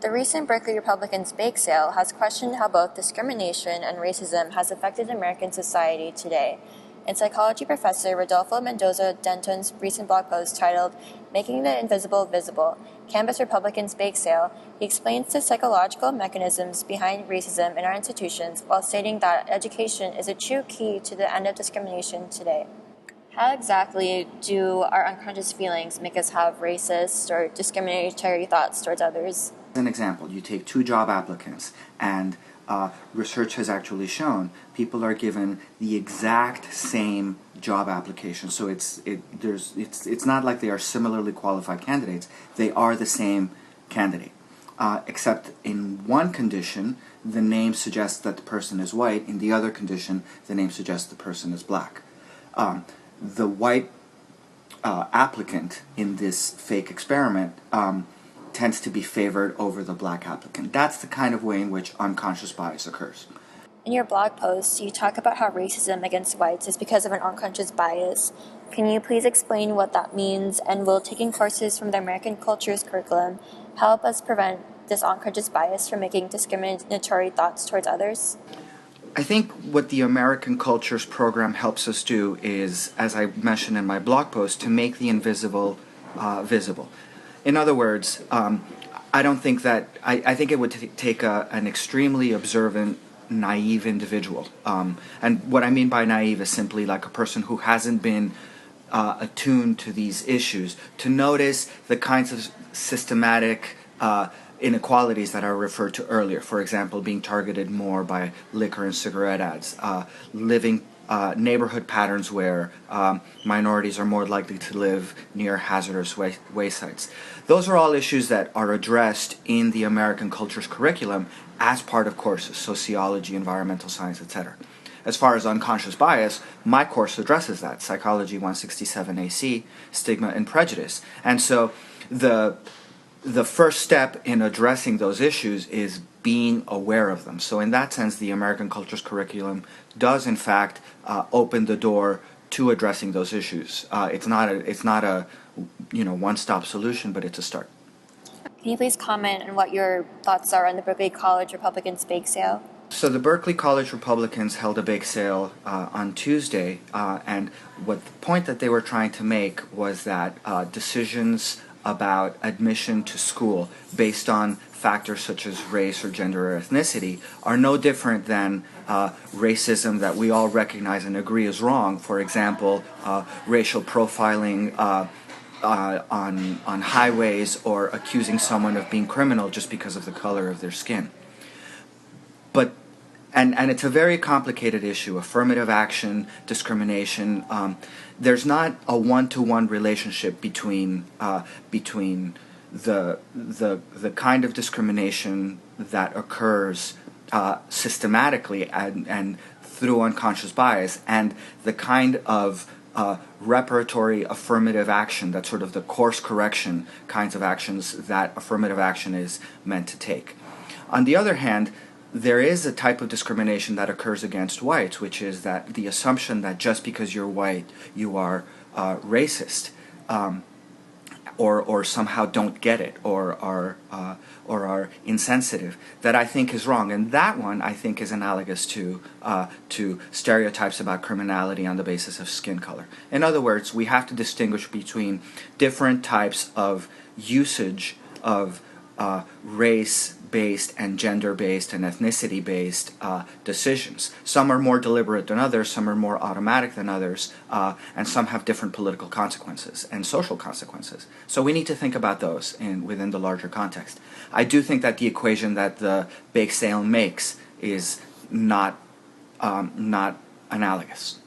The recent Berkeley Republicans bake sale has questioned how both discrimination and racism has affected American society today. In psychology professor Rodolfo Mendoza-Denton's recent blog post titled Making the Invisible Visible, Campus Republicans Bake Sale, he explains the psychological mechanisms behind racism in our institutions while stating that education is a true key to the end of discrimination today. How exactly do our unconscious feelings make us have racist or discriminatory thoughts towards others? As an example, you take two job applicants, and research has actually shown people are given the exact same job application. So it's not like they are similarly qualified candidates. They are the same candidate, except in one condition, the name suggests that the person is white. In the other condition, the name suggests the person is black. The white applicant in this fake experiment tends to be favored over the black applicant. That's the kind of way in which unconscious bias occurs. In your blog post, you talk about how racism against whites is because of an unconscious bias. Can you please explain what that means, and will taking courses from the American Cultures curriculum help us prevent this unconscious bias from making discriminatory thoughts towards others? I think what the American Cultures program helps us do is, as I mentioned in my blog post, to make the invisible visible. In other words, I don't think that, I think it would take an extremely observant, naive individual. And what I mean by naive is simply like a person who hasn't been attuned to these issues, to notice the kinds of systematic inequalities that I referred to earlier. For example, being targeted more by liquor and cigarette ads, living neighborhood patterns where minorities are more likely to live near hazardous waysites. Those are all issues that are addressed in the American Cultures curriculum as part of courses, sociology, environmental science, etc. As far as unconscious bias, my course addresses that, Psychology 167 AC, Stigma and Prejudice. And so the first step in addressing those issues is being aware of them. So in that sense, the American Cultures curriculum does in fact open the door to addressing those issues. It's not a one-stop solution, but it's a start. Can you please comment on what your thoughts are on the Berkeley College Republicans bake sale? So the Berkeley College Republicans held a bake sale on Tuesday, and what the point that they were trying to make was that decisions about admission to school based on factors such as race or gender or ethnicity are no different than racism that we all recognize and agree is wrong. For example, racial profiling on highways, or accusing someone of being criminal just because of the color of their skin. But and it's a very complicated issue. Affirmative action, discrimination. There's not a one-to-one relationship between the kind of discrimination that occurs systematically and through unconscious bias, and the kind of reparatory affirmative action, that's sort of the course correction kinds of actions that affirmative action is meant to take. On the other hand, there is a type of discrimination that occurs against whites, which is that the assumption that just because you're white, you are racist, or somehow don't get it, or are insensitive. That I think is wrong, and that one I think is analogous to stereotypes about criminality on the basis of skin color. In other words, we have to distinguish between different types of usage of race-based and gender-based and ethnicity-based decisions. Some are more deliberate than others, some are more automatic than others, and some have different political consequences and social consequences. So we need to think about those within the larger context. I do think that the equation that the bake sale makes is not analogous.